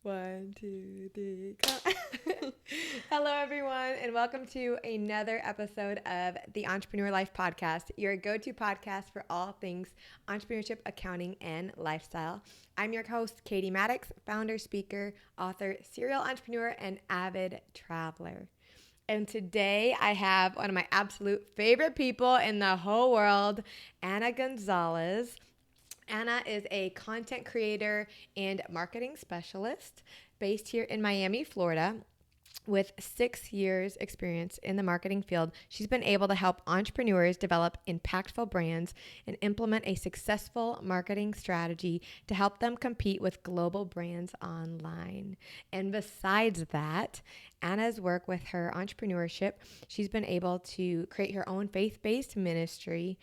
1, 2, 3, go. Hello, everyone, and welcome to another episode of the Entrepreneur Life Podcast, your go-to podcast for all things entrepreneurship, accounting, and lifestyle. I'm your host, Katey Maddux, founder, speaker, author, serial entrepreneur, and avid traveler. And today I have one of my absolute favorite people in the whole world, Anna Gonzalez. Anna is a content creator and marketing specialist based here in Miami, Florida. With 6 years experience in the marketing field, she's been able to help entrepreneurs develop impactful brands and implement a successful marketing strategy to help them compete with global brands online. And besides that, Anna's work with her entrepreneurship, she's been able to create her own faith-based ministry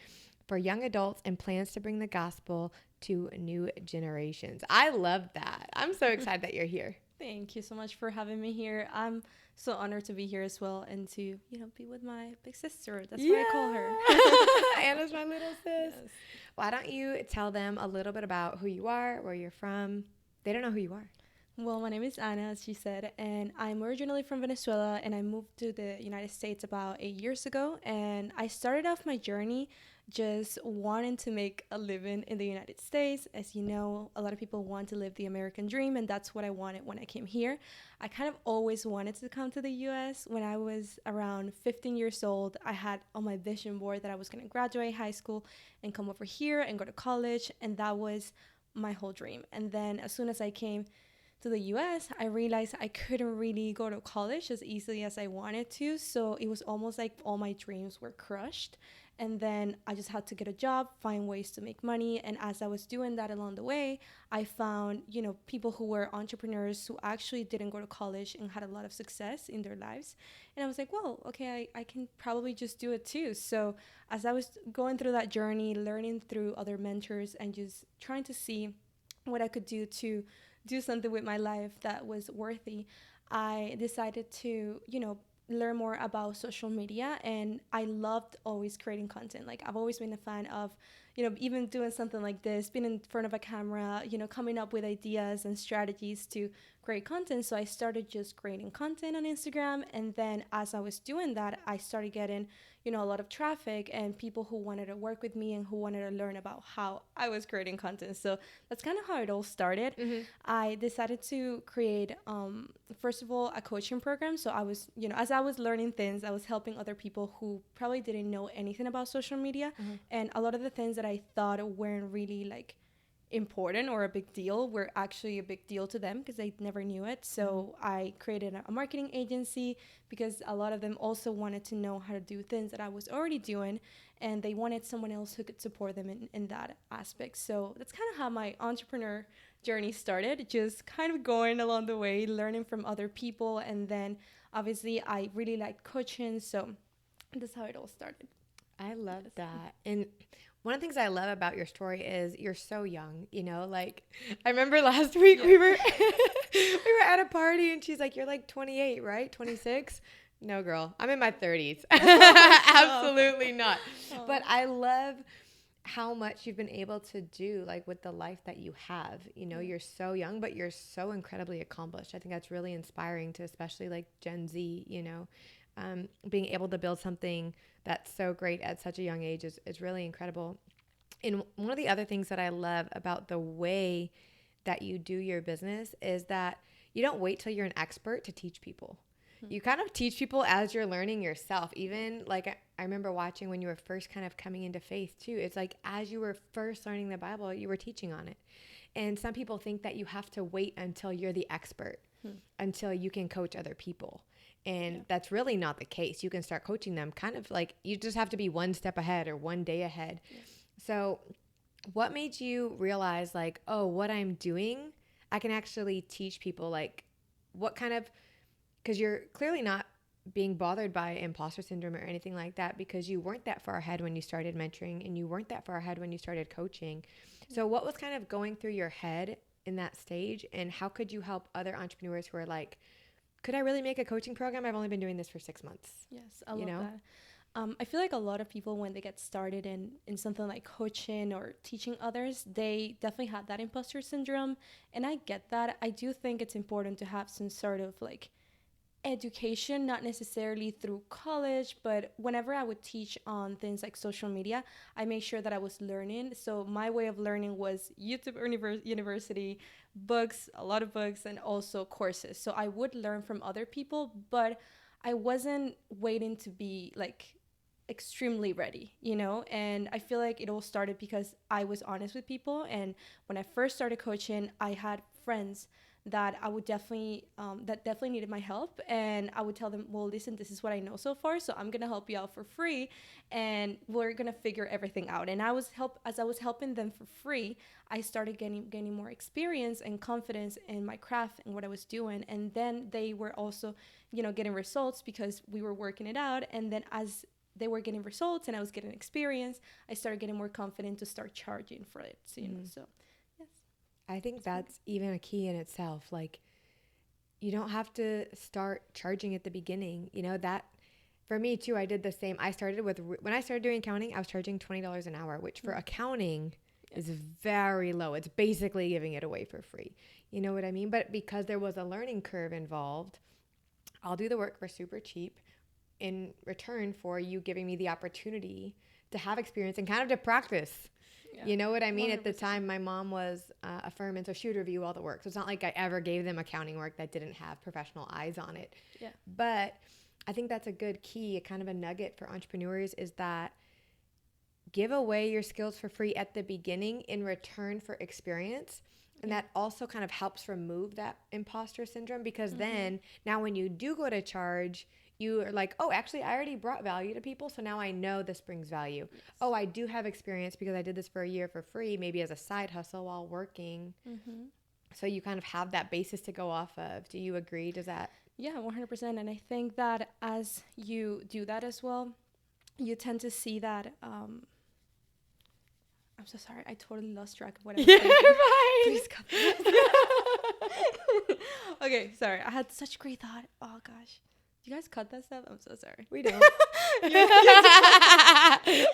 for young adults and plans to bring the gospel to new generations. I love that. I'm so excited that you're here. Thank you so much for having me here. I'm so honored to be here as well and to, be with my big sister. That's what I call her. Anna's my little sis. Yes. Why don't you tell them a little bit about who you are, where you're from? They don't know who you are. Well, my name is Anna, as she said, and I'm originally from Venezuela, and I moved to the United States about 8 years ago. And I started off my journey just wanting to make a living in the United States. As you know, a lot of people want to live the American dream, and that's what I wanted when I came here. I kind of always wanted to come to the U.S. When I was around 15 years old, I had on my vision board that I was going to graduate high school and come over here and go to college, and that was my whole dream. And then as soon as I came to the US, I realized I couldn't really go to college as easily as I wanted to. So it was almost like all my dreams were crushed. And then I just had to get a job, find ways to make money. And as I was doing that along the way, I found, people who were entrepreneurs who actually didn't go to college and had a lot of success in their lives. And I was like, well, okay, I can probably just do it too. So as I was going through that journey, learning through other mentors and just trying to see what I could do to do something with my life that was worthy, I decided to, learn more about social media. And I loved always creating content. Like, I've always been a fan of, even doing something like this, being in front of a camera, coming up with ideas and strategies to create content. So I started just creating content on Instagram. And then as I was doing that, I started getting, a lot of traffic and people who wanted to work with me and who wanted to learn about how I was creating content. So that's kind of how it all started. Mm-hmm. I decided to create, first of all, a coaching program. So I was, as I was learning things, I was helping other people who probably didn't know anything about social media. Mm-hmm. And a lot of the things that I thought weren't really like important or a big deal were actually a big deal to them because they never knew it. So I created a marketing agency because a lot of them also wanted to know how to do things that I was already doing, and they wanted someone else who could support them in that aspect. So that's kind of how my entrepreneur journey started, just kind of going along the way, learning from other people. And then obviously I really liked coaching, so that's how it all started. I love that. And one of the things I love about your story is you're so young, like I remember last week we were at a party and she's like, you're like 28, right? 26? No, girl, I'm in my 30s. Absolutely not. Oh. But I love how much you've been able to do like with the life that you have. You're so young, but you're so incredibly accomplished. I think that's really inspiring to especially like Gen Z, being able to build something that's so great at such a young age is really incredible. And one of the other things that I love about the way that you do your business is that you don't wait till you're an expert to teach people. You kind of teach people as you're learning yourself. Even like I remember watching when you were first kind of coming into faith too. It's like as you were first learning the Bible, you were teaching on it. And some people think that you have to wait until you're the expert, until you can coach other people. And that's really not the case. You can start coaching them kind of like you just have to be one step ahead or one day ahead. Yeah. So what made you realize like, oh, what I'm doing, I can actually teach people like what kind of, because you're clearly not being bothered by imposter syndrome or anything like that because you weren't that far ahead when you started mentoring and you weren't that far ahead when you started coaching. So what was kind of going through your head in that stage, and how could you help other entrepreneurs who are like, could I really make a coaching program? I've only been doing this for 6 months. Yes, I love that. I feel like a lot of people, when they get started in something like coaching or teaching others, they definitely have that imposter syndrome. And I get that. I do think it's important to have some sort of like education, not necessarily through college, but whenever I would teach on things like social media, I made sure that I was learning. So my way of learning was YouTube University, books, a lot of books, and also courses. So I would learn from other people, but I wasn't waiting to be like extremely ready, you know? And I feel like it all started because I was honest with people. And when I first started coaching, I had friends that I would definitely that definitely needed my help, and I would tell them, well, listen, this is what I know so far, so I'm gonna help you out for free, and we're gonna figure everything out. And as I was helping them for free, I started gaining more experience and confidence in my craft and what I was doing. And then they were also, you know, getting results because we were working it out. And then as they were getting results and I was getting experience, I started getting more confident to start charging for it. So, you know, so yes. I think that's even a key in itself. Like, you don't have to start charging at the beginning. You know, that for me too, I did the same. I started with, when I started doing accounting, I was charging $20 an hour, which for accounting is very low. It's basically giving it away for free. You know what I mean? But because there was a learning curve involved, I'll do the work for super cheap in return for you giving me the opportunity to have experience and kind of to practice. Yeah. You know what I mean? 100%. At the time, my mom was a firm, and so she would review all the work. So it's not like I ever gave them accounting work that didn't have professional eyes on it. Yeah. But I think that's a good key, kind of a nugget for entrepreneurs, is that give away your skills for free at the beginning in return for experience. And that also kind of helps remove that imposter syndrome, because then now when you do go to charge, you are like, oh, actually, I already brought value to people, so now I know this brings value. Yes. Oh, I do have experience because I did this for a year for free, maybe as a side hustle while working. So you kind of have that basis to go off of. Do you agree? Does that? Yeah, 100%. And I think that as you do that as well, you tend to see that I'm so sorry. I totally lost track of what I was saying. Fine. Please cut that. Okay, sorry. I had such great thought. Oh, gosh. You guys cut that stuff? I'm so sorry. We don't.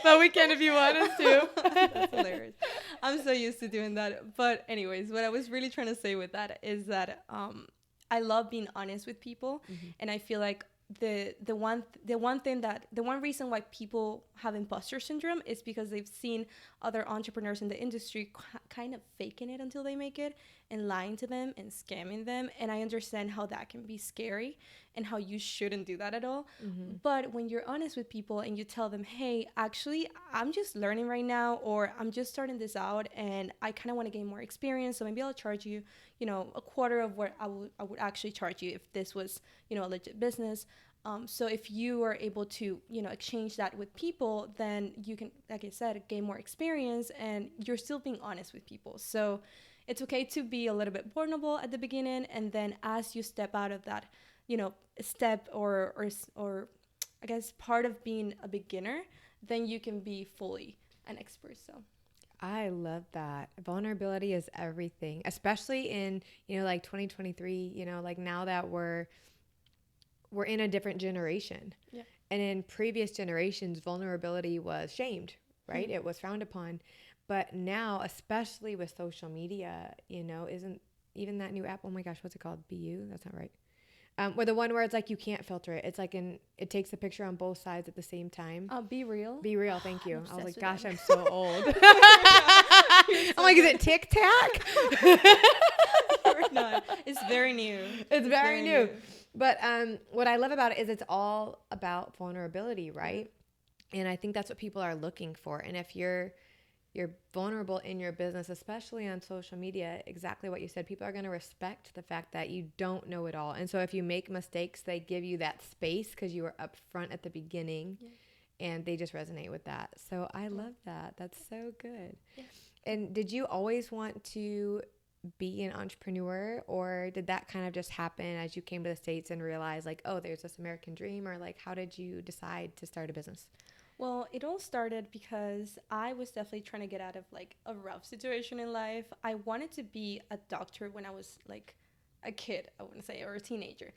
But we can if you want us to. That's hilarious. I'm so used to doing that. But anyways, what I was really trying to say with that is that I love being honest with people. And I feel like the one reason why people have imposter syndrome is because they've seen other entrepreneurs in the industry kind of faking it until they make it and lying to them and scamming them. And I understand how that can be scary and how you shouldn't do that at all. But when you're honest with people and you tell them, hey, actually, I'm just learning right now, or I'm just starting this out and I kind of want to gain more experience, so maybe I'll charge you, you know, a quarter of what I would actually charge you if this was, you know, a legit business. So if you are able to, you know, exchange that with people, then you can, like I said, gain more experience, and you're still being honest with people. So it's okay to be a little bit vulnerable at the beginning, and then as you step out of that, you know, step or I guess part of being a beginner, then you can be fully an expert. So I love that. Vulnerability is everything, especially in, you know, like 2023, you know, like now that we're in a different generation. Yeah. And in previous generations, vulnerability was shamed, right? It was frowned upon. But now, especially with social media, you know, isn't even that new app, oh my gosh, what's it called? BU? That's not right. Or the one where it's like you can't filter it. It's like it takes the picture on both sides at the same time. Be Real. Be Real, thank you. I was like, gosh, I'm so old. I'm like, is it Tic Tac? You're not. It's very new. It's very new. But what I love about it is it's all about vulnerability, right? And I think that's what people are looking for. And if you're vulnerable in your business, especially on social media, exactly what you said, people are going to respect the fact that you don't know it all. And so if you make mistakes, they give you that space because you were upfront at the beginning, and they just resonate with that. So I love that. That's so good. Yeah. And did you always want to be an entrepreneur, or did that kind of just happen as you came to the States and realized like, oh, there's this American dream? Or like, how did you decide to start a business? Well, it all started because I was definitely trying to get out of like a rough situation in life. I wanted to be a doctor when I was like a kid, I wouldn't say, or a teenager.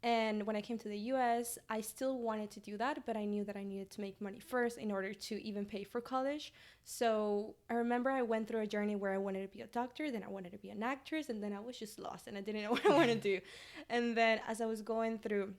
And when I came to the US, I still wanted to do that, but I knew that I needed to make money first in order to even pay for college. So I remember I went through a journey where I wanted to be a doctor, then I wanted to be an actress, and then I was just lost and I didn't know what I wanted to do. And then as I was going through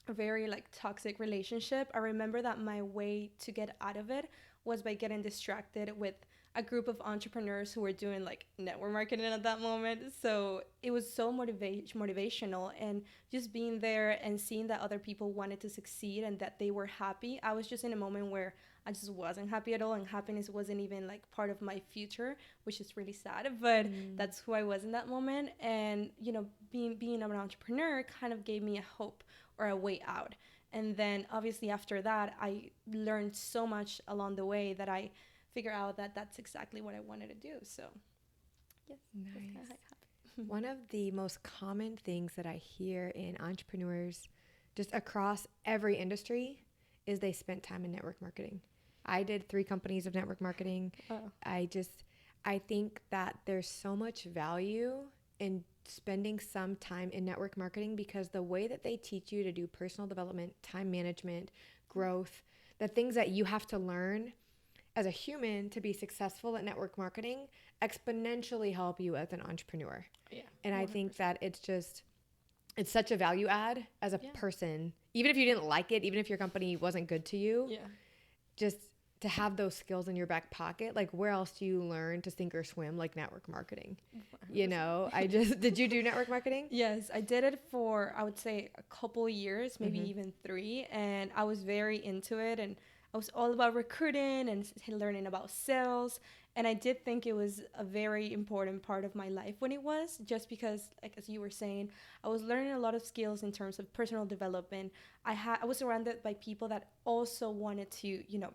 a very like toxic relationship, I remember that my way to get out of it was by getting distracted with a group of entrepreneurs who were doing like network marketing at that moment. So it was so motivational, and just being there and seeing that other people wanted to succeed and that they were happy. I was just in a moment where I just wasn't happy at all, and happiness wasn't even like part of my future, which is really sad, but that's who I was in that moment. And you know, being an entrepreneur kind of gave me a hope or a way out. And then obviously after that, I learned so much along the way that I figure out that that's exactly what I wanted to do. So yes, nice. One of the most common things that I hear in entrepreneurs just across every industry is they spent time in network marketing. I did 3 companies of network marketing. Oh. I think that there's so much value in spending some time in network marketing, because the way that they teach you to do personal development, time management, growth, the things that you have to learn as a human to be successful at network marketing exponentially help you as an entrepreneur. Yeah. And 100%. I think that it's such a value add as a person, even if you didn't like it, even if your company wasn't good to you, just to have those skills in your back pocket. Like, where else do you learn to sink or swim like network marketing? 100%. You know, did you do network marketing? Yes, I did it for, I would say, a couple years, maybe even 3. And I was very into it. And I was all about recruiting and learning about sales. And I did think it was a very important part of my life when it was, just because, like, as you were saying, I was learning a lot of skills in terms of personal development. I was surrounded by people that also wanted to, you know,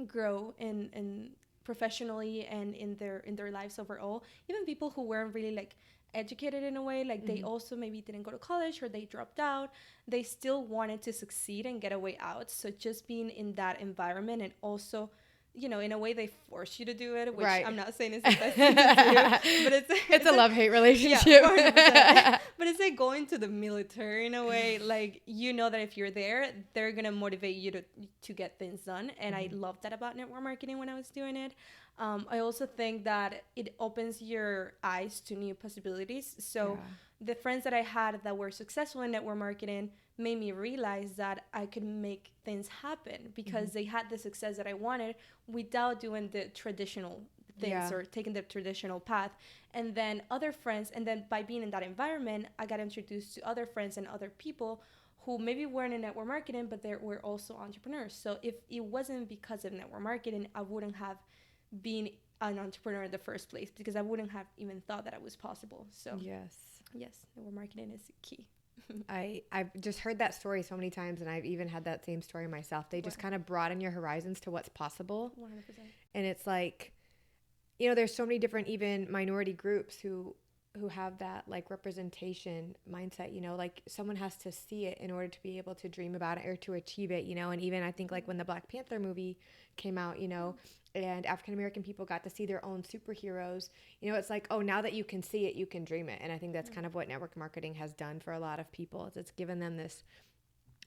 grow in professionally and in their lives overall. Even people who weren't really like educated in a way, like they also maybe didn't go to college or they dropped out, they still wanted to succeed and get a way out. So just being in that environment, and also, you know, in a way they force you to do it, which I'm not saying is the best thing to do, but it's a love-hate relationship. Yeah, but it's like going to the military in a way. Like, you know that if you're there, they're gonna motivate you to get things done. And I loved that about network marketing when I was doing it. I also think that it opens your eyes to new possibilities. So the friends that I had that were successful in network marketing made me realize that I could make things happen, because they had the success that I wanted without doing the traditional things or taking the traditional path. And then other friends, and then by being in that environment, I got introduced to other friends and other people who maybe weren't in network marketing, but they were also entrepreneurs. So if it wasn't because of network marketing, I wouldn't have been an entrepreneur in the first place, because I wouldn't have even thought that it was possible. So yes, network marketing is key. I've just heard that story so many times, and I've even had that same story myself. They just kind of broaden your horizons to what's possible. 100%. And it's like, you know, there's so many different even minority groups who have that like representation mindset, you know, like someone has to see it in order to be able to dream about it or to achieve it, you know. And even I think like when the Black Panther movie came out, you know, and African-American people got to see their own superheroes, you know, it's like, oh, now that you can see it, you can dream it. And I think that's kind of what network marketing has done for a lot of people. It's given them this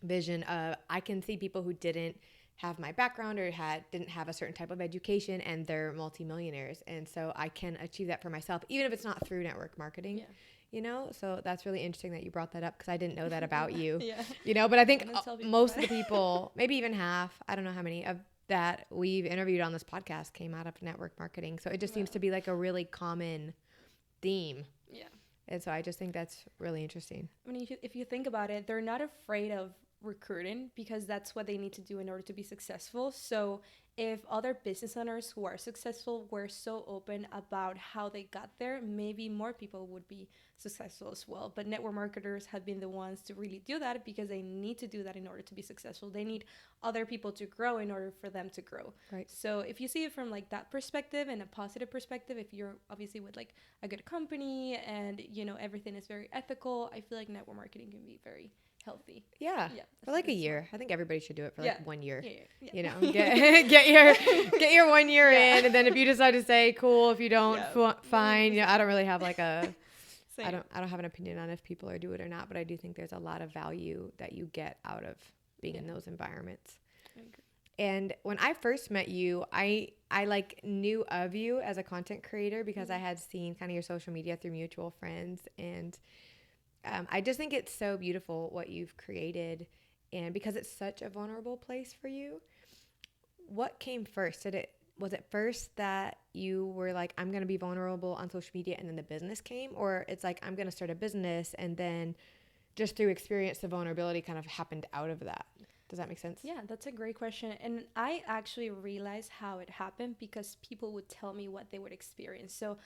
vision of, I can see people who didn't have my background or didn't have a certain type of education, and they're multimillionaires. And so I can achieve that for myself, even if it's not through network marketing. You know, so that's really interesting that you brought that up, because I didn't know that about you. You know, but I think most of the people, maybe even half, I don't know how many of that we've interviewed on this podcast came out of network marketing. So it just seems to be like a really common theme. And so I just think that's really interesting. I mean, if you think about it, they're not afraid of recruiting, because that's what they need to do in order to be successful. So if other business owners who are successful were so open about how they got there, maybe more people would be successful as well. But network marketers have been the ones to really do that, because they need to do that in order to be successful. They need other people to grow in order for them to grow. Right. So if you see it from like that perspective and a positive perspective, if you're obviously with like a good company and, you know, everything is very ethical, I feel like network marketing can be very healthy. For like a year. I think everybody should do it for like 1 year. You know, get your 1 year in, and then if you decide to say cool, if you don't, fine. You know, I don't really have like a I don't have an opinion on if people are do it or not, but I do think there's a lot of value that you get out of being in those environments. I agree. And when I first met you, I like knew of you as a content creator because I had seen kind of your social media through mutual friends. And I just think it's so beautiful what you've created. And because it's such a vulnerable place for you, what came first? Was it first that you were like, I'm going to be vulnerable on social media, and then the business came? Or it's like, I'm going to start a business, and then just through experience, the vulnerability kind of happened out of that? Does that make sense? Yeah, that's a great question. And I actually realized how it happened because people would tell me what they would experience. So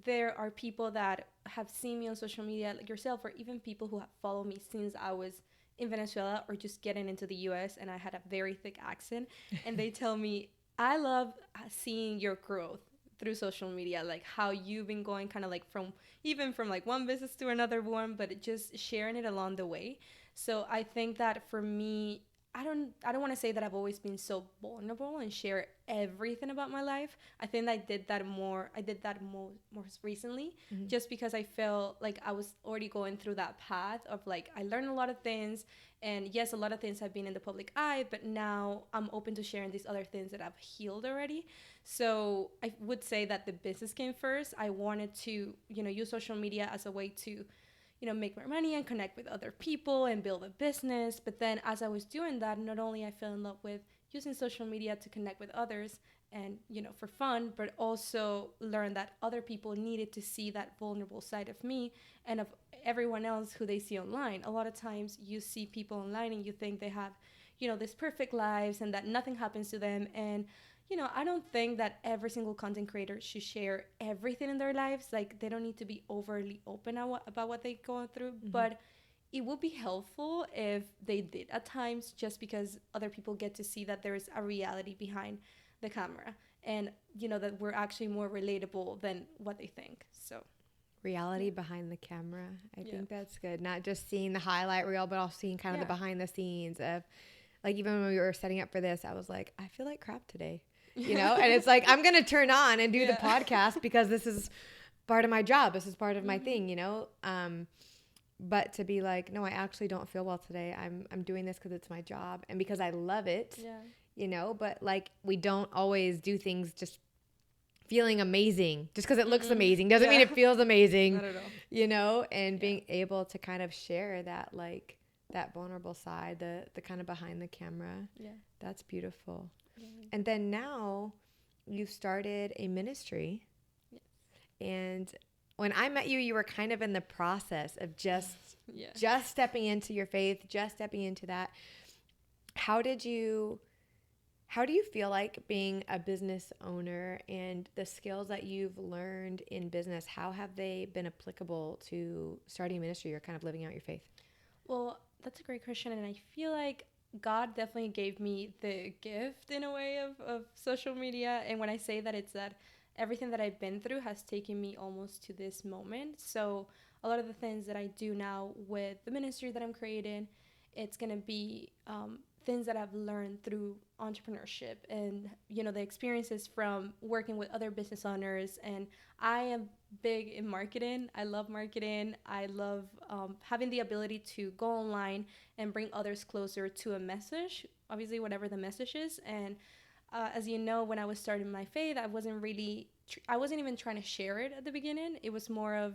there are people that have seen me on social media, like yourself, or even people who have followed me since I was in Venezuela or just getting into the US and I had a very thick accent. And they tell me, I love seeing your growth through social media, like how you've been going kind of like from like one business to another one, but just sharing it along the way. So I think that for me, I don't want to say that I've always been so vulnerable and share everything about my life. I think I did that more most recently, just because I felt like I was already going through that path of like I learned a lot of things, and yes, a lot of things have been in the public eye, but now I'm open to sharing these other things that I've healed already. So I would say that the business came first. I wanted to, use social media as a way to make more money and connect with other people and build a business. But then as I was doing that, not only I fell in love with using social media to connect with others and, for fun, but also learned that other people needed to see that vulnerable side of me and of everyone else who they see online. A lot of times you see people online and you think they have, this perfect lives and that nothing happens to them. And I don't think that every single content creator should share everything in their lives. Like, they don't need to be overly open about what they go through. But it would be helpful if they did at times, just because other people get to see that there is a reality behind the camera and, that we're actually more relatable than what they think. So reality behind the camera. I think that's good. Not just seeing the highlight reel, but also seeing kind of the behind the scenes of, like, even when we were setting up for this, I was like, I feel like crap today. And it's like, I'm going to turn on and do the podcast because this is part of my job. This is part of my thing, but to be like, no, I actually don't feel well today. I'm doing this because it's my job and because I love it, but like, we don't always do things just feeling amazing. Just because it looks amazing doesn't mean it feels amazing, not at all. And being able to kind of share that, like, that vulnerable side, the kind of behind the camera. Yeah. That's beautiful. And then now you've started a ministry. Yes. And when I met you, you were kind of in the process of just stepping into your faith, just stepping into that. How do you feel like being a business owner and the skills that you've learned in business, how have they been applicable to starting a ministry or kind of living out your faith? Well, that's a great question. And I feel like God definitely gave me the gift in a way of social media. And when I say that, it's that everything that I've been through has taken me almost to this moment. So a lot of the things that I do now with the ministry that I'm creating, it's going to be things that I've learned through entrepreneurship and, the experiences from working with other business owners. And I am big in marketing. I love marketing. I love having the ability to go online and bring others closer to a message, obviously, whatever the message is. And as you know, when I was starting my faith, I wasn't even trying to share it at the beginning. It was more of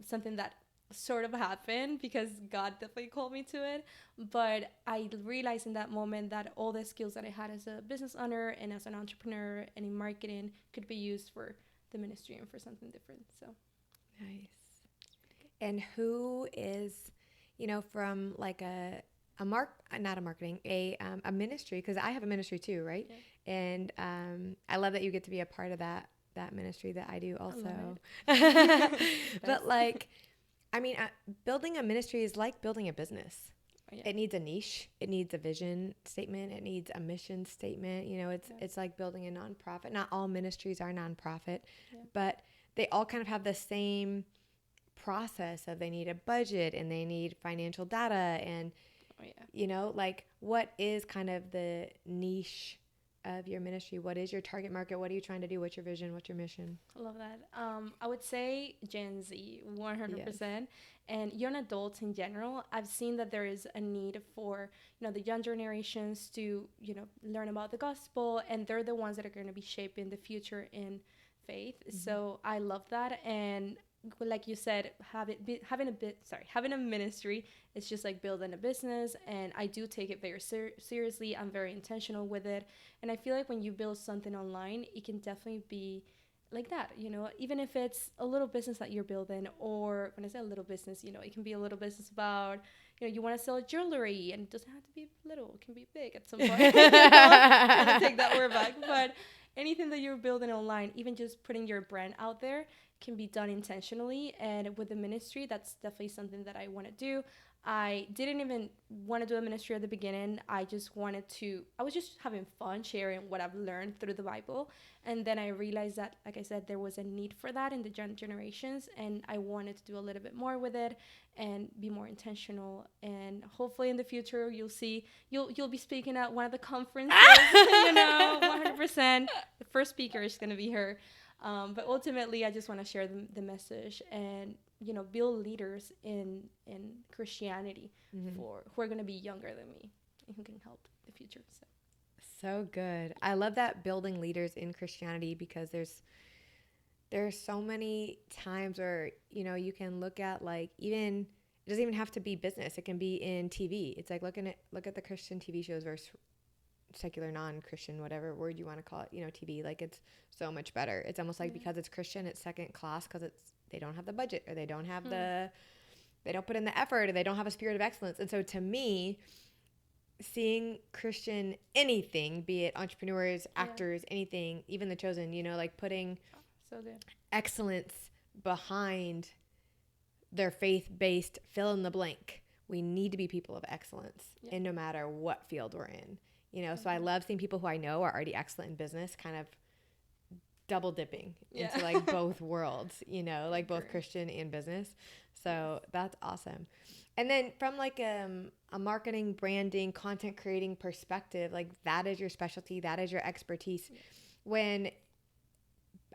something that sort of happened because God definitely called me to it. But I realized in that moment that all the skills that I had as a business owner and as an entrepreneur and in marketing could be used for the ministry and for something different. So nice. And who is, from like a ministry, because I have a ministry too, right? Yeah. And I love that you get to be a part of that ministry that I do also. But like, I mean, building a ministry is like building a business. Oh, yeah. It needs a niche. It needs a vision statement. It needs a mission statement. It's like building a nonprofit. Not all ministries are nonprofit, but they all kind of have the same process of they need a budget and they need financial data and, like, what is kind of the niche of your ministry? What is your target market? What are you trying to do? What's your vision? What's your mission? I love that. I would say Gen Z, 100%. Yes. And young adults in general. I've seen that there is a need for, the younger generations to, learn about the gospel, and they're the ones that are going to be shaping the future in faith. Mm-hmm. So I love that. And like you said, having a ministry, it's just like building a business, and I do take it very seriously. I'm very intentional with it, and I feel like when you build something online, it can definitely be like that, even if it's a little business that you're building, or when I say a little business, it can be a little business about, you want to sell jewelry, and it doesn't have to be little, it can be big at some point. I'm gonna take that word back, but anything that you're building online, even just putting your brand out there, can be done intentionally. And with the ministry, that's definitely something that I want to do. I didn't even want to do a ministry at the beginning. I was just having fun sharing what I've learned through the Bible. And then I realized that, like I said, there was a need for that in the generations. And I wanted to do a little bit more with it and be more intentional. And hopefully in the future, you'll be speaking at one of the conferences, 100%. The first speaker is going to be her. But ultimately, I just want to share the message and, build leaders in Christianity who are going to be younger than me and who can help the future. So good. I love that, building leaders in Christianity, because there's so many times where, you can look at, like, even, it doesn't even have to be business. It can be in TV. It's like, look at the Christian TV shows versus secular, non-Christian, whatever word you want to call it, TV. Like, it's so much better. It's almost like, because it's Christian, it's second class, because they don't have the budget, or they don't have they don't put in the effort, or they don't have a spirit of excellence. And so to me, seeing Christian anything, be it entrepreneurs, actors, anything, even The Chosen, like putting so good excellence behind their faith-based fill in the blank. We need to be people of excellence in no matter what field we're in. So I love seeing people who I know are already excellent in business kind of double dipping into like both worlds, like both Christian and business. So that's awesome. And then from like a marketing, branding, content creating perspective, like that is your specialty, that is your expertise. Yes. When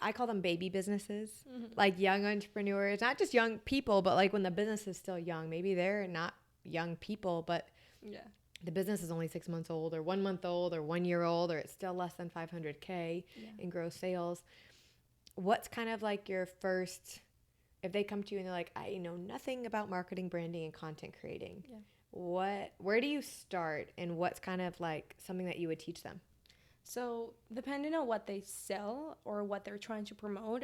I call them baby businesses, like young entrepreneurs, not just young people, but like when the business is still young, maybe they're not young people, but the business is only 6 months old, or 1 month old, or 1 year old, or it's still less than 500K in gross sales. What's kind of like your first, if they come to you and they're like, I know nothing about marketing, branding, and content creating, where do you start, and what's kind of like something that you would teach them? So depending on what they sell or what they're trying to promote,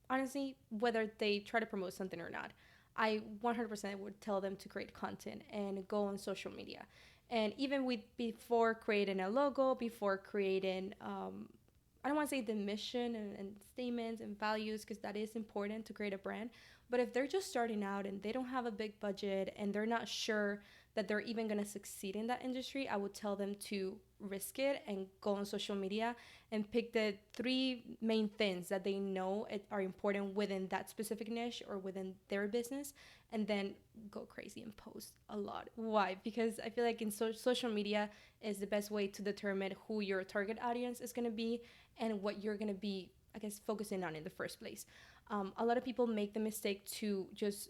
honestly, whether they try to promote something or not, I 100% would tell them to create content and go on social media. And even before creating a logo, before creating, I don't want to say the mission and statements and values, because that is important to create a brand. But if they're just starting out and they don't have a big budget and they're not sure that they're even going to succeed in that industry, I would tell them to risk it and go on social media and pick the 3 main things that they know are important within that specific niche or within their business, and then go crazy and post a lot. Why? Because I feel like in social media is the best way to determine who your target audience is going to be and what you're going to be, I guess, focusing on in the first place. A lot of people make the mistake to just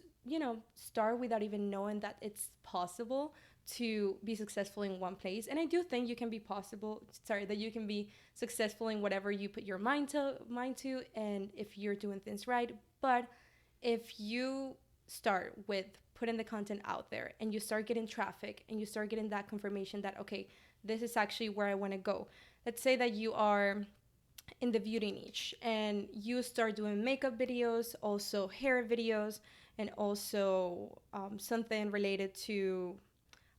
start without even knowing that it's possible to be successful in one place. And I do think you can be that you can be successful in whatever you put your mind to, and if you're doing things right. But if you start with putting the content out there and you start getting traffic and you start getting that confirmation that, okay, this is actually where I want to go. Let's say that you are in the beauty niche and you start doing makeup videos, also hair videos, and also something related to,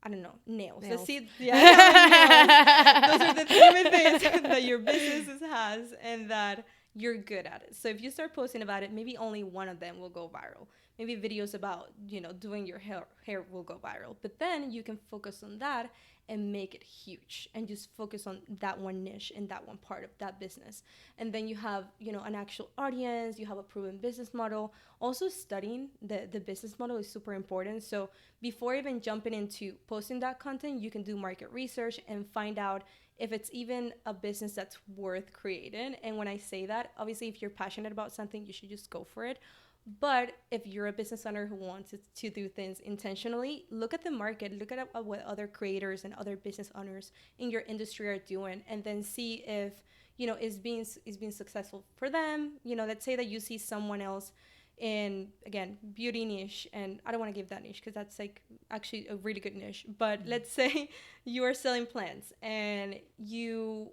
I don't know, nails. Let's see. Yeah, nails. Those are the 3 main things that your business has and that you're good at it. So if you start posting about it, maybe only one of them will go viral. Maybe videos about, doing your hair will go viral. But then you can focus on that and make it huge and just focus on that one niche and that one part of that business. And then you have, an actual audience, you have a proven business model. Also studying the business model is super important. So before even jumping into posting that content, you can do market research and find out if it's even a business that's worth creating. And when I say that, obviously, if you're passionate about something, you should just go for it. But if you're a business owner who wants to do things intentionally, look at the market, look at what other creators and other business owners in your industry are doing, and then see if, is being successful for them. Let's say that you see someone else in, again, beauty niche, and I don't want to give that niche because that's like actually a really good niche. But let's say you are selling plants and you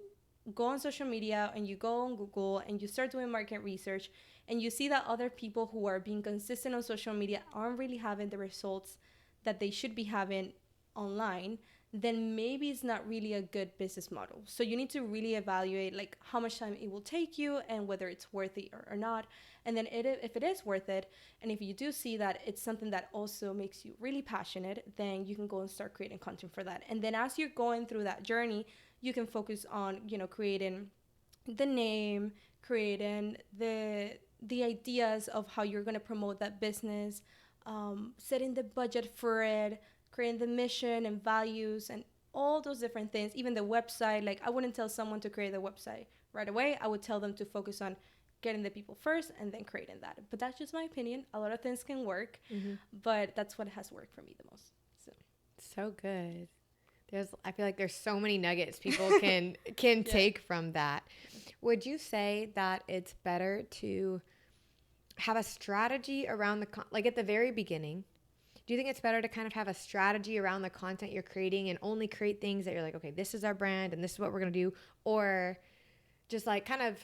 go on social media and you go on Google and you start doing market research, and you see that other people who are being consistent on social media aren't really having the results that they should be having online, then maybe it's not really a good business model. So you need to really evaluate like how much time it will take you and whether it's worth it or not. And then if it is worth it, and if you do see that it's something that also makes you really passionate, then you can go and start creating content for that. And then as you're going through that journey, you can focus on, creating the name, creating the ideas of how you're going to promote that business, setting the budget for it, creating the mission and values and all those different things, even the website. Like, I wouldn't tell someone to create the website right away. I would tell them to focus on getting the people first and then creating that. But that's just my opinion. A lot of things can work, but that's what has worked for me the most. So good. I feel like there's so many nuggets people can take from that. Would you say that it's better to have a strategy around like at the very beginning? Do you think it's better to kind of have a strategy around the content you're creating and only create things that you're like, okay, this is our brand and this is what we're going to do? Or just like kind of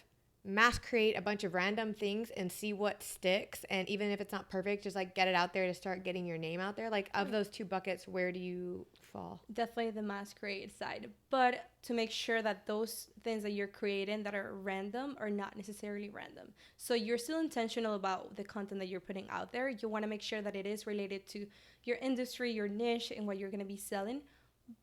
mass create a bunch of random things and see what sticks, and even if it's not perfect, just like get it out there to start getting your name out there? Like, of those two buckets, where do you fall? Definitely the mass create side, but to make sure that those things that you're creating that are random are not necessarily random. So you're still intentional about the content that you're putting out there. You want to make sure that it is related to your industry, your niche, and what you're going to be selling.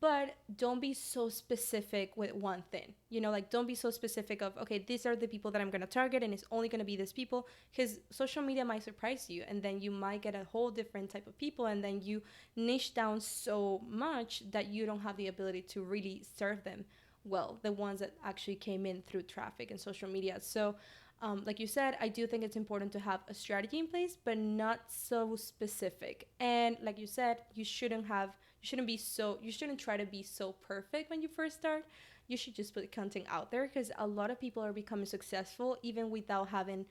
But don't be so specific with one thing. Like, don't be so specific of, okay, these are the people that I'm going to target and it's only going to be these people, because social media might surprise you and then you might get a whole different type of people, and then you niche down so much that you don't have the ability to really serve them well, the ones that actually came in through traffic and social media. So like you said, I do think it's important to have a strategy in place, but not so specific. And like you said, you shouldn't try to be so perfect when you first start. You should just put content out there, because a lot of people are becoming successful even without having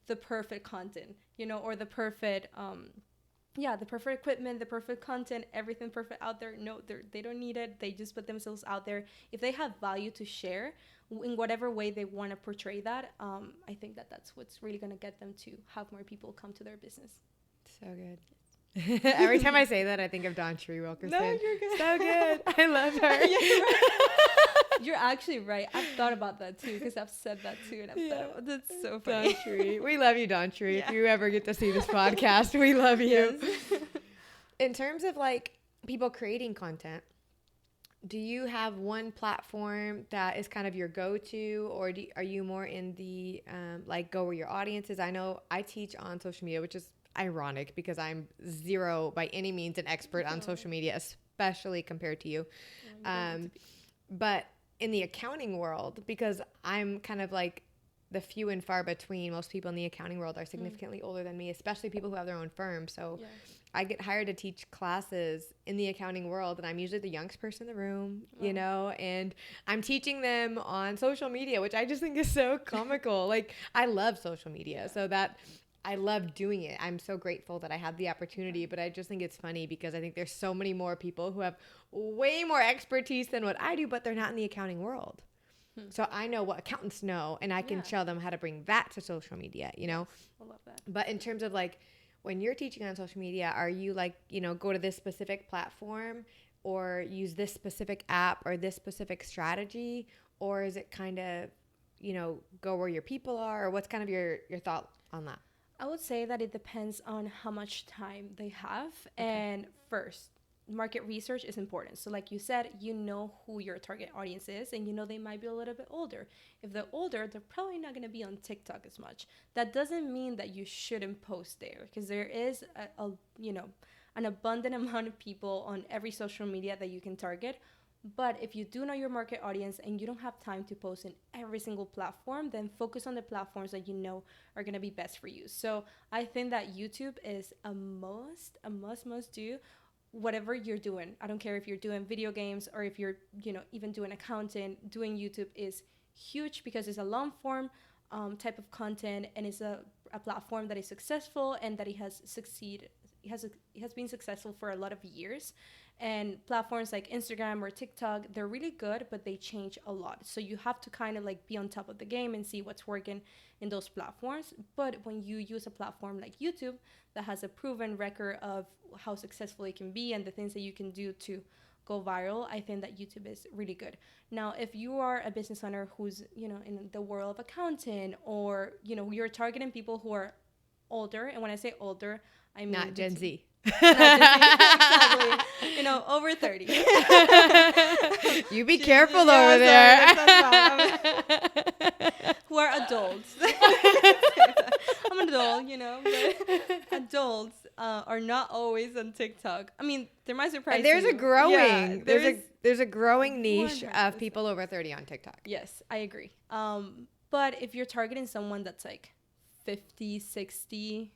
the perfect content, or the perfect the perfect equipment, the perfect content, everything perfect out there. No, they don't need it. They just put themselves out there. If they have value to share in whatever way they want to portray that, I think that's what's really going to get them to have more people come to their business. So good. Every time I say that, I think of Dawn Tree Wilkerson. No, you're good. So good. I love her. You're actually right. I've thought about that too, because I've said that too, and I've thought about that's so funny. Dawn Tree. We love you, Dawn Tree. Yeah. If you ever get to see this podcast, we love you. Yes. In terms of like people creating content, do you have one platform that is kind of your go-to, or are you more in the like go where your audience is? I know I teach on social media, which is ironic because I'm zero by any means an expert on social media, especially compared to you. But in the accounting world, because I'm kind of like the few and far between, most people in the accounting world are significantly older than me, especially people who have their own firm. So I get hired to teach classes in the accounting world, and I'm usually the youngest person in the room, and I'm teaching them on social media, which I just think is so comical. Like, I love social media, so that I love doing it. I'm so grateful that I had the opportunity, but I just think it's funny because I think there's so many more people who have way more expertise than what I do, but they're not in the accounting world. So I know what accountants know, and I can show them how to bring that to social media, I love that. But in terms of like, when you're teaching on social media, are you like, go to this specific platform or use this specific app or this specific strategy? Or is it kind of, go where your people are? Or what's kind of your thought on that? I would say that it depends on how much time they have. Okay. And first, market research is important. So like you said, who your target audience is, and they might be a little bit older. If they're older, they're probably not going to be on TikTok as much. That doesn't mean that you shouldn't post there, because there is an abundant amount of people on every social media that you can target. But if you do know your market audience and you don't have time to post in every single platform, then focus on the platforms that you know are going to be best for you. So I think that YouTube is a must do, whatever you're doing. I don't care if you're doing video games or if you're, even doing accounting. Doing YouTube is huge because it's a long form type of content, and it's a platform that is successful and that it has succeeded. It has been successful for a lot of years. And platforms like Instagram or TikTok, they're really good, but they change a lot. So you have to kind of like be on top of the game and see what's working in those platforms. But when you use a platform like YouTube that has a proven record of how successful it can be and the things that you can do to go viral, I think that YouTube is really good. Now, if you are a business owner who's, in the world of accounting, or, you're targeting people who are older, and when I say older, I mean not Gen Z. Exactly. Over 30. You be careful over there. Who are adults. I'm an adult, but adults are not always on TikTok. I mean, there might surprise and there's you. a growing, Yeah, there's a growing niche 100%. of people over 30 on TikTok. Yes, I agree. But if you're targeting someone that's like 50, 60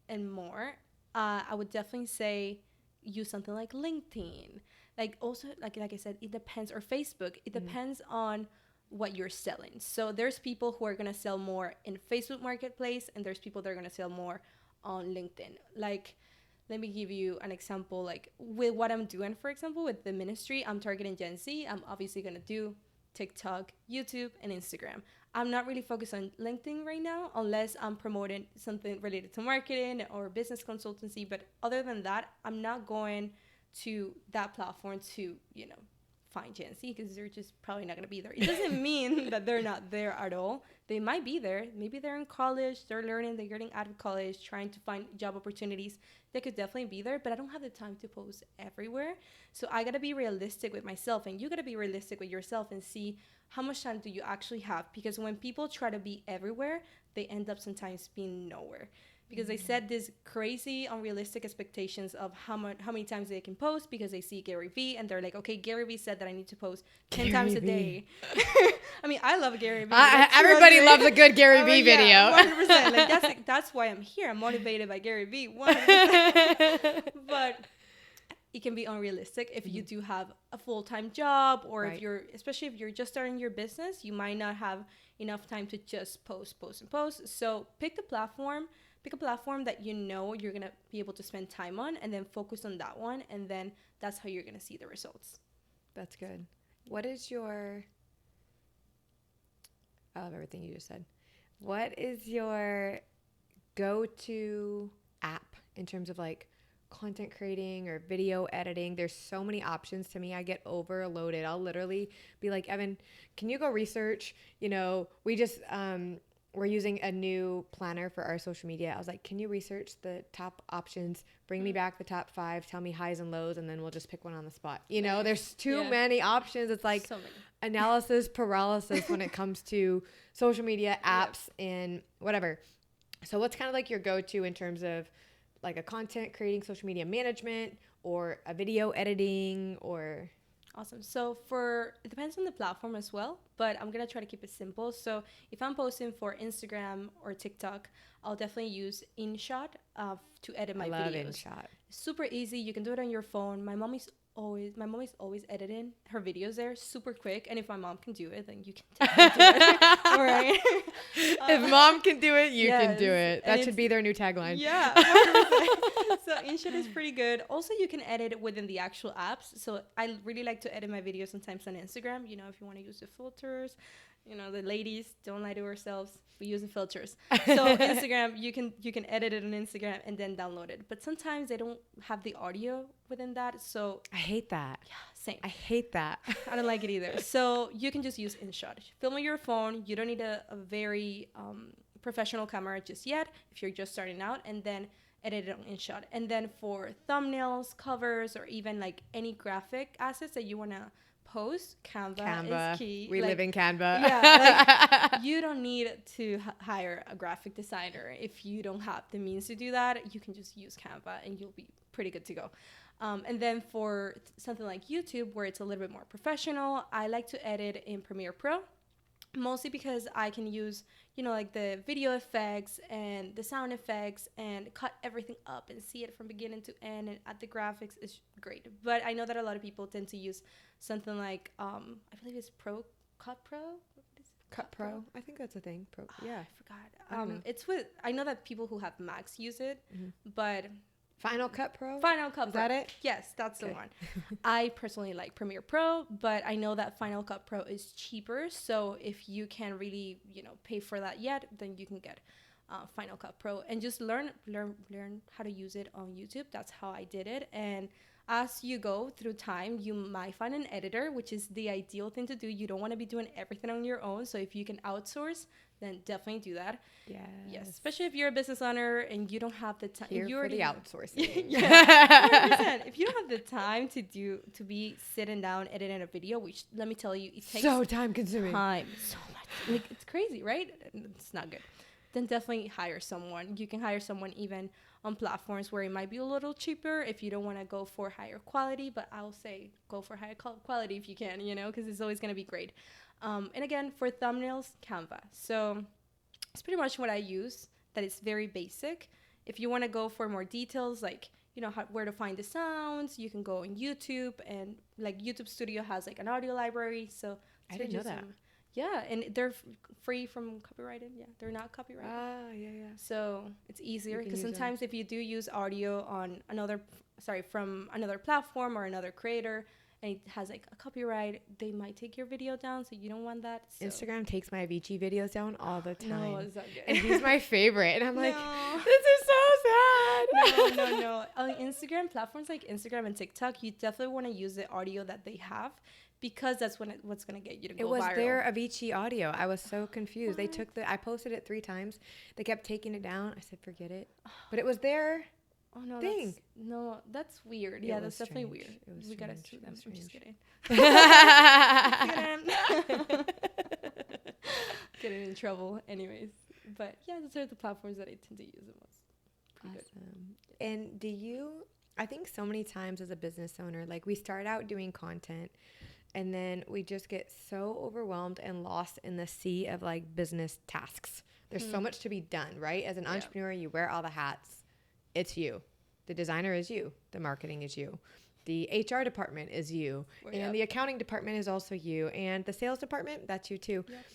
and more, I would definitely say use something like LinkedIn. Like also, like I said, it depends, or Facebook. It depends on what you're selling. So there's people who are going to sell more in Facebook Marketplace, and there's people that are going to sell more on LinkedIn. Like, let me give you an example. Like with what I'm doing, for example, with the ministry, I'm targeting Gen Z. I'm obviously going to do TikTok, YouTube, and Instagram. I'm not really focused on LinkedIn right now unless I'm promoting something related to marketing or business consultancy. But other than that, I'm not going to that platform to, find Gen Z, because they're just probably not going to be there. It doesn't mean that they're not there at all. They might be there. Maybe they're in college, they're getting out of college, trying to find job opportunities. They could definitely be there, but I don't have the time to post everywhere. So I got to be realistic with myself, and you got to be realistic with yourself and see how much time do you actually have. Because when people try to be everywhere, they end up sometimes being nowhere. Because they set these crazy, unrealistic expectations of how many times they can post, because they see Gary Vee and they're like, okay, Gary Vee said that I need to post 10 times a day. I mean, I love Gary Vee. Everybody loves a good Gary Vee video. Yeah, 100%. Like that's why I'm here. I'm motivated by Gary Vee, 100%. But it can be unrealistic if you do have a full-time job, or if you're, especially if you're just starting your business, you might not have enough time to just post. So pick a platform that you're going to be able to spend time on, and then focus on that one, and then that's how you're going to see the results. That's good. What is your... I love everything you just said. What is your go-to app in terms of like content creating or video editing? There's so many options. To me, I get overloaded. I'll literally be like, Evan, can you go research? We just... we're using a new planner for our social media. I was like, can you research the top options? Bring me back the top 5. Tell me highs and lows, and then we'll just pick one on the spot. There's too many options. It's like so analysis paralysis when it comes to social media apps and whatever. So what's kind of like your go-to in terms of like a content creating social media management or a video editing or... Awesome. So it depends on the platform as well, but I'm going to try to keep it simple. So if I'm posting for Instagram or TikTok, I'll definitely use InShot to edit my videos. I love InShot. Super easy. You can do it on your phone. My mom is always editing her videos there super quick. And if my mom can do it, then you can definitely do it. All right. If mom can do it, you can do it. That should be their new tagline. Yeah. 100%. So InShot is pretty good. Also, you can edit within the actual apps. So I really like to edit my videos sometimes on Instagram. If you want to use the filters, the ladies, don't lie to ourselves. We use the filters. So Instagram, you can edit it on Instagram and then download it. But sometimes they don't have the audio within that. So I hate that. Yeah, same. I hate that. I don't like it either. So you can just use InShot. Film on your phone. You don't need a very professional camera just yet if you're just starting out, and then edit it on InShot. And then for thumbnails, covers, or even like any graphic assets that you want to post, Canva is key. We live in Canva. Yeah, you don't need to hire a graphic designer if you don't have the means to do that. You can just use Canva and you'll be pretty good to go. And then for something like YouTube, where it's a little bit more professional, I like to edit in Premiere Pro, mostly because I can use, like the video effects and the sound effects and cut everything up and see it from beginning to end, and add the graphics is great. But I know that a lot of people tend to use something like, I believe it's Cut Pro? Cut Pro. I think that's a thing. Pro. Yeah. I forgot. I know that people who have Macs use it, but Final Cut Pro? Is that it? Yes, that's the one. I personally like Premiere Pro, but I know that Final Cut Pro is cheaper. So if you can't really, pay for that yet, then you can get Final Cut Pro and just learn how to use it on YouTube. That's how I did it. And as you go through time, you might find an editor, which is the ideal thing to do. You don't want to be doing everything on your own. So if you can outsource, then definitely do that. Yes. Especially if you're a business owner and you don't have the time. Here for the outsourcing. Yeah. 100%. If you don't have the time to be sitting down editing a video, which let me tell you, it takes so time consuming. So much. Like, it's crazy, right? It's not good. Then definitely hire someone. You can hire someone even on platforms where it might be a little cheaper if you don't want to go for higher quality, but I'll say go for higher quality if you can, because it's always going to be great. And again, for thumbnails, Canva. So it's pretty much what I use. That is very basic. If you want to go for more details, like, where to find the sounds, you can go on YouTube, and like YouTube Studio has like an audio library. So I didn't know that. Yeah, and they're free from copyrighted. Yeah, they're not copyrighted. Yeah. So it's easier because sometimes if you do use audio on from another platform or another creator, and it has like a copyright, they might take your video down, so you don't want that. So. Instagram takes my Avicii videos down all the time. No, it's not good. And he's my favorite. And I'm like, this is so sad. No. On Instagram, platforms like Instagram and TikTok, you definitely want to use the audio that they have, because that's what's going to get you to go viral. It was their Avicii audio. I was so confused. What? I posted it 3 times. They kept taking it down. I said, forget it. But it was their thing. That's weird. Yeah, that's definitely weird. We got to sue them. I'm just kidding. Getting in trouble anyways. But yeah, those are the platforms that I tend to use the most. Awesome. And I think so many times as a business owner, like we start out doing content, and then we just get so overwhelmed and lost in the sea of like business tasks. There's so much to be done, right? As an entrepreneur, you wear all the hats. It's you. The designer is you. The marketing is you. The HR department is you. And the accounting department is also you. And the sales department, that's you too. Yep.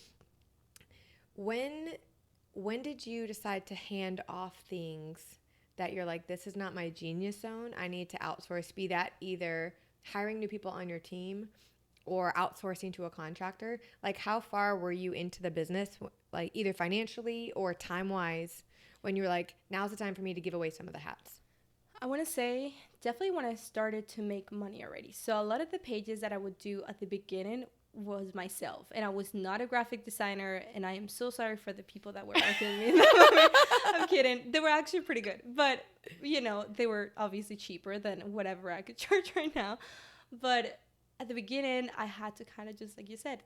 When did you decide to hand off things that you're like, this is not my genius zone, I need to outsource, be that either hiring new people on your team or outsourcing to a contractor? Like, how far were you into the business, like either financially or time-wise, when you were like, now's the time for me to give away some of the hats? I want to say definitely when I started to make money already. So a lot of the pages that I would do at the beginning was myself, and I was not a graphic designer, and I am so sorry for the people that were working with me. I'm kidding. They were actually pretty good, but they were obviously cheaper than whatever I could charge right now. But at the beginning, I had to kind of just, like you said,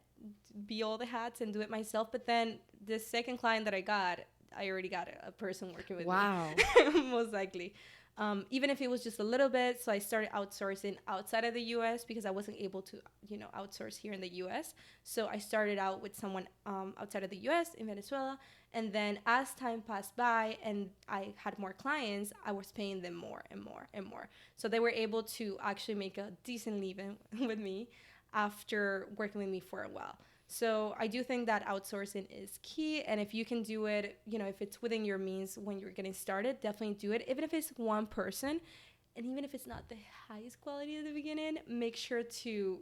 be all the hats and do it myself. But then the second client that I already got a person working with me. Most likely. Even if it was just a little bit. So I started outsourcing outside of the U.S. because I wasn't able to, outsource here in the U.S. So I started out with someone outside of the U.S. in Venezuela. And then as time passed by and I had more clients, I was paying them more and more and more. So they were able to actually make a decent living with me after working with me for a while. So I do think that outsourcing is key. And if you can do it, if it's within your means when you're getting started, definitely do it. Even if it's one person, and even if it's not the highest quality at the beginning, make sure to,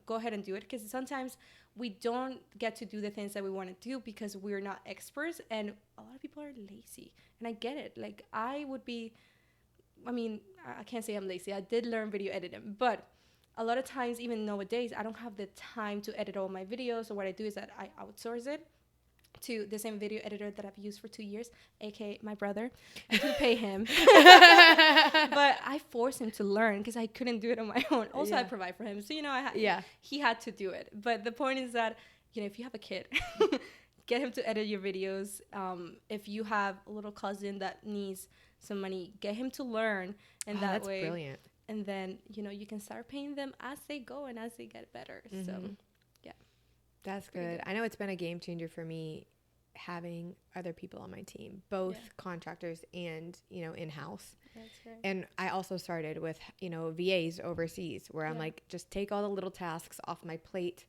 go ahead and do it. Because sometimes we don't get to do the things that we want to do because we're not experts. And a lot of people are lazy. And I get it. Like I can't say I'm lazy. I did learn video editing, but a lot of times, even nowadays, I don't have the time to edit all my videos. So what I do is that I outsource it to the same video editor that I've used for 2 years, aka my brother. I could pay him. But I forced him to learn because I couldn't do it on my own. Also, I provide for him. So, he had to do it. But the point is that, if you have a kid, get him to edit your videos. If you have a little cousin that needs some money, get him to learn. And that that's way, brilliant. and then, you can start paying them as they go and as they get better. So, yeah. That's good. I know it's been a game changer for me having other people on my team, both contractors and, in-house. That's right. And I also started with, VAs overseas where I'm like, just take all the little tasks off my plate,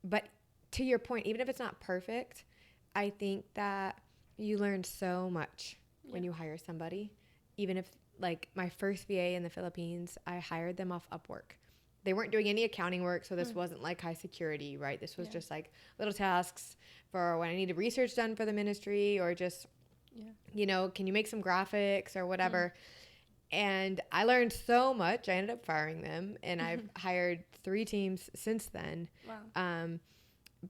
But to your point, even if it's not perfect, I think that you learn so much when you hire somebody. Even if, like, my first VA in the Philippines, I hired them off Upwork. They weren't doing any accounting work, so this wasn't like high security, right? This was just like little tasks for when I needed research done for the ministry, or just, can you make some graphics or whatever? And I learned so much. I ended up firing them, and I've hired 3 teams since then. Wow.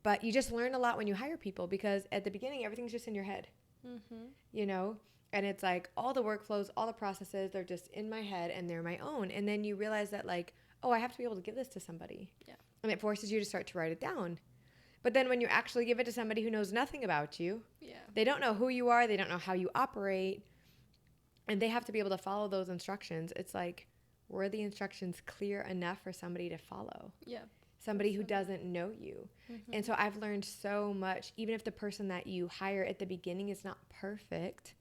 But you just learn a lot when you hire people, because at the beginning, everything's just in your head, And it's like all the workflows, all the processes, they're just in my head and they're my own. And then you realize that, like, oh, I have to be able to give this to somebody. Yeah. And it forces you to start to write it down. But then when you actually give it to somebody who knows nothing about you, they don't know who you are, they don't know how you operate, and they have to be able to follow those instructions. It's like, were the instructions clear enough for somebody to follow? Yeah. Somebody who doesn't know you. And so I've learned so much, even if the person that you hire at the beginning is not perfect.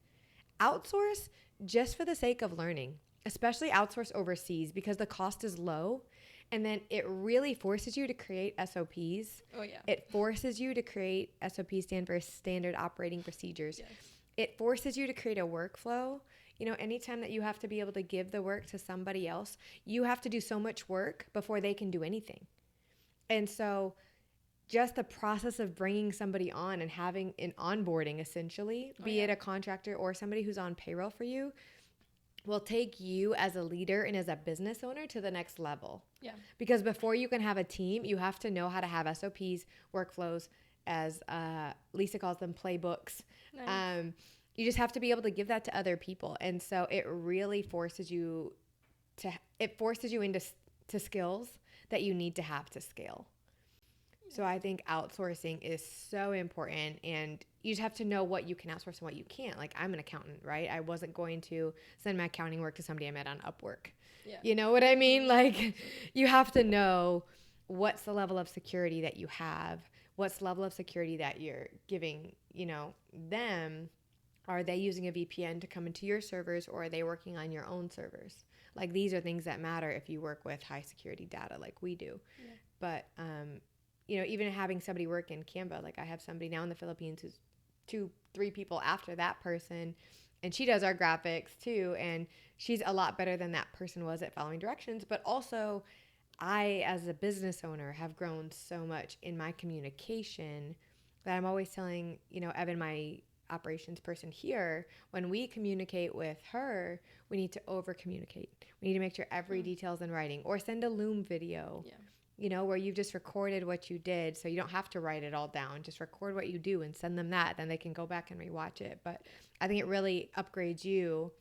Outsource just for the sake of learning, especially outsource overseas, because the cost is low. And then it really forces you to create SOPs. Oh, yeah. It forces you to create SOPs, stand for standard operating procedures. Yes. It forces you to create a workflow. Anytime that you have to be able to give the work to somebody else, you have to do so much work before they can do anything. And so just the process of bringing somebody on and having an onboarding, essentially, be it a contractor or somebody who's on payroll for you, will take you as a leader and as a business owner to the next level. Yeah. Because before you can have a team, you have to know how to have SOPs, workflows, as Lisa calls them, playbooks. Nice. You just have to be able to give that to other people. And so it really forces you into skills that you need to have to scale. So I think outsourcing is so important, and you just have to know what you can outsource and what you can't. Like, I'm an accountant, right? I wasn't going to send my accounting work to somebody I met on Upwork. Yeah. You know what I mean? Like, you have to know what's the level of security that you have, what's the level of security that you're giving, them. Are they using a VPN to come into your servers, or are they working on your own servers? Like, these are things that matter if you work with high security data like we do. Yeah. But, even having somebody work in Canva, like I have somebody now in the Philippines who's 2-3 people after that person, and she does our graphics too, and she's a lot better than that person was at following directions. But also, I, as a business owner, have grown so much in my communication that I'm always telling, Evan, my operations person here, when we communicate with her, we need to over communicate. We need to make sure every detail's in writing, or send a Loom video. Yeah. Where you've just recorded what you did, so you don't have to write it all down. Just record what you do and send them that. Then they can go back and rewatch it. But I think it really upgrades you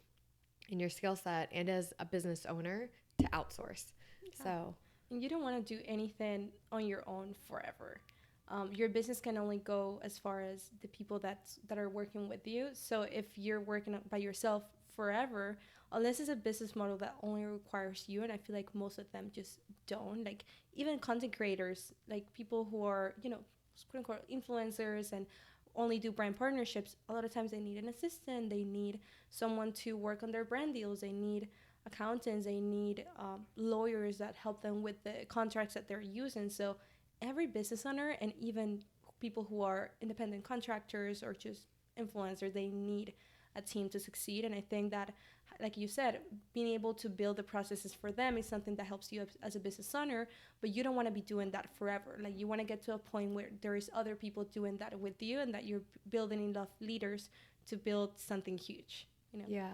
in your skill set and as a business owner to outsource. Yeah. So you don't want to do anything on your own forever. Your business can only go as far as the people that are working with you. So if you're working by yourself forever, unless it's a business model that only requires you, and I feel like most of them just don't. Like, even content creators, like people who are, quote unquote influencers and only do brand partnerships, a lot of times they need an assistant, they need someone to work on their brand deals, they need accountants, they need lawyers that help them with the contracts that they're using. So every business owner, and even people who are independent contractors or just influencers, they need a team to succeed. And I think that, like you said, being able to build the processes for them is something that helps you as a business owner, but you don't want to be doing that forever. Like, you want to get to a point where there is other people doing that with you, and that you're building enough leaders to build something huge. Yeah,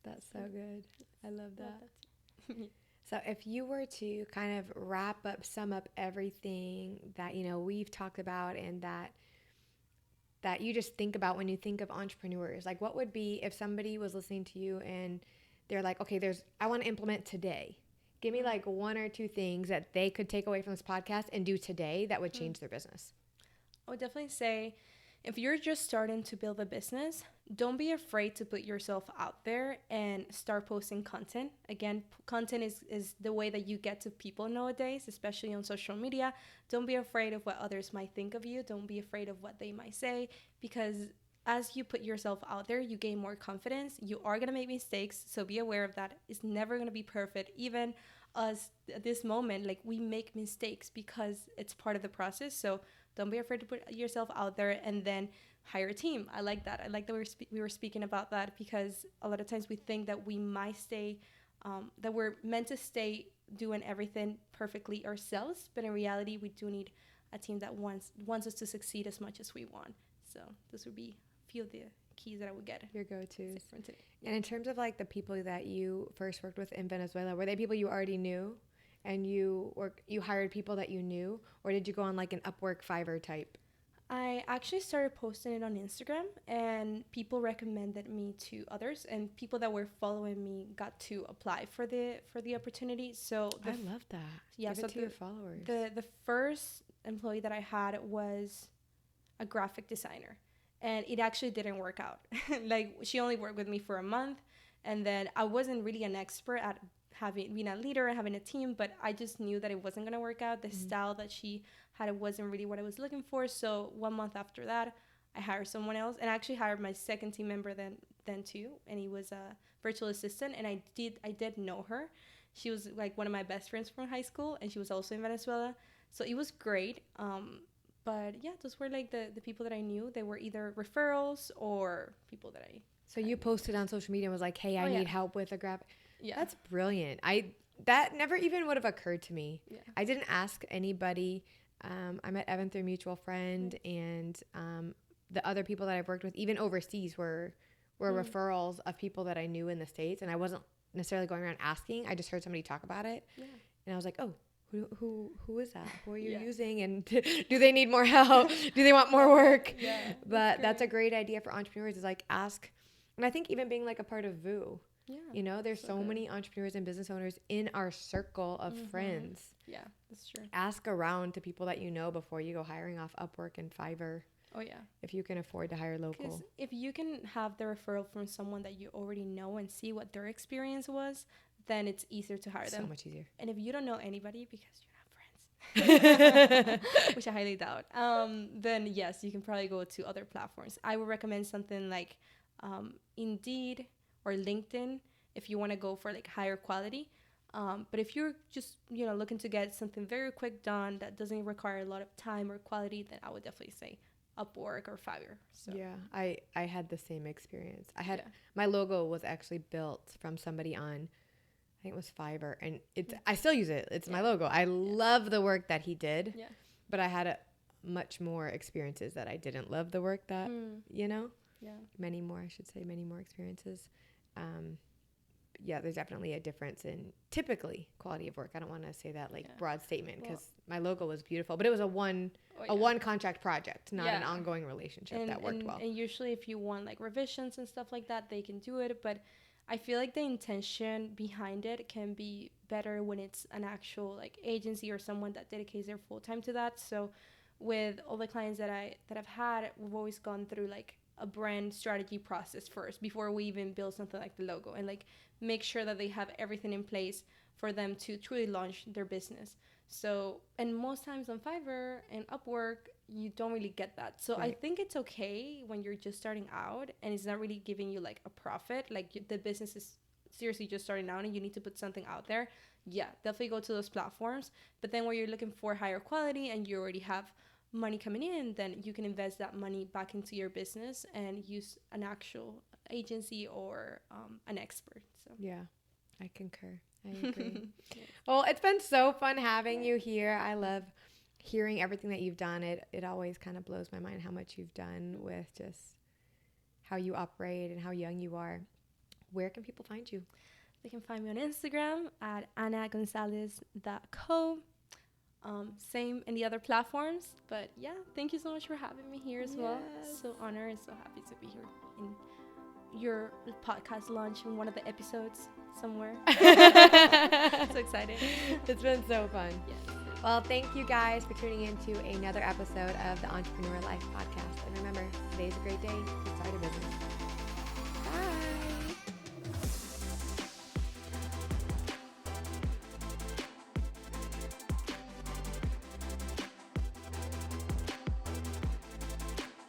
that's so good. I love that. So if you were to kind of sum up everything that, we've talked about, and that you just think about when you think of entrepreneurs, like, what would be, if somebody was listening to you and they're like, okay, I want to implement today. Give me like 1 or 2 things that they could take away from this podcast and do today that would change their business. I would definitely say, if you're just starting to build a business, don't be afraid to put yourself out there and start posting content. Again, content is the way that you get to people nowadays, especially on social media. Don't be afraid of what others might think of you. Don't be afraid of what they might say, because as you put yourself out there, you gain more confidence. You are going to make mistakes, so be aware of that. It's never going to be perfect. Even us at this moment, like, we make mistakes because it's part of the process. So don't be afraid to put yourself out there, and then hire a team. I like that. I like that we were speaking about that, because a lot of times we think that we might stay, that we're meant to stay doing everything perfectly ourselves, but in reality, we do need a team that wants us to succeed as much as we want. So this would be a few of the keys that I would get. Your go-tos. And in terms of like the people that you first worked with in Venezuela, were they people you already knew, and you hired people that you knew, or did you go on like an Upwork, Fiverr type? I actually started posting it on Instagram, and people recommended me to others, and people that were following me got to apply for the opportunity. So I love that. Yeah, Give so it to your followers. The first employee that I had was a graphic designer, and it actually didn't work out. Like, she only worked with me for a month, and then I wasn't really an expert at being a leader and having a team, but I just knew that it wasn't going to work out. The style that she had, it wasn't really what I was looking for. So 1 month after that, I hired someone else, and I actually hired my second team member then too, and he was a virtual assistant, and I did know her. She was like one of my best friends from high school, and she was also in Venezuela, so it was great. But yeah, those were like the people that I knew. They were either referrals or people that I... So you posted on social media and was like, hey, I need help with a graphic. Yeah. That's brilliant. That never even would have occurred to me. Yeah. I didn't ask anybody. I met Evan through a mutual friend, and the other people that I've worked with, even overseas, were referrals of people that I knew in the States, and I wasn't necessarily going around asking. I just heard somebody talk about it, and I was like, oh, who is that? Who are you using? And do they need more help? Do they want more work? Yeah, but that's a great idea for entrepreneurs, is like ask. And I think even being like a part of VU, you know, there's so many entrepreneurs and business owners in our circle of friends. Yeah, that's true. Ask around to people that you know before you go hiring off Upwork and Fiverr. Oh, yeah. If you can afford to hire local. Because if you can have the referral from someone that you already know and see what their experience was, then it's easier to hire them. So much easier. And if you don't know anybody because you're not friends, which I highly doubt, then yes, you can probably go to other platforms. I would recommend something like Indeed or LinkedIn if you want to go for like higher quality. But if you're just, looking to get something very quick done that doesn't require a lot of time or quality, then I would definitely say Upwork or Fiverr. So. Yeah, I had the same experience. My logo was actually built from somebody on, I think it was Fiverr, and I still use it. It's my logo. I love the work that he did, but I had much more experiences that I didn't love the work that, many more experiences. There's definitely a difference in typically quality of work. I don't want to say that broad statement, because my logo was beautiful, but it was a one contract project, not an ongoing relationship that worked well. And usually if you want like revisions and stuff like that, they can do it. But I feel like the intention behind it can be better when it's an actual like agency or someone that dedicates their full time to that. So with all the clients that I've had, we've always gone through like a brand strategy process first before we even build something like the logo, and like make sure that they have everything in place for them to truly launch their business. So, and most times on Fiverr and Upwork, you don't really get that. So I think it's okay when you're just starting out and it's not really giving you like a profit, like the business is seriously just starting out and you need to put something out there. Yeah, definitely go to those platforms. But then where you're looking for higher quality and you already have money coming in, then you can invest that money back into your business and use an actual agency or an expert. So yeah, I concur. I agree. Well, it's been so fun having you here. I love hearing everything that you've done. It always kind of blows my mind how much you've done with just how you operate and how young you are. Where can people find you? They can find me on Instagram at anagonzalez.co. Same in the other platforms. But yeah, thank you so much for having me here as well. So honored and so happy to be here in your podcast launch in one of the episodes somewhere. So excited. It's been so fun. Yes. Well, thank you guys for tuning in to another episode of the Entrepreneur Life Podcast. And remember, today's a great day to start a business.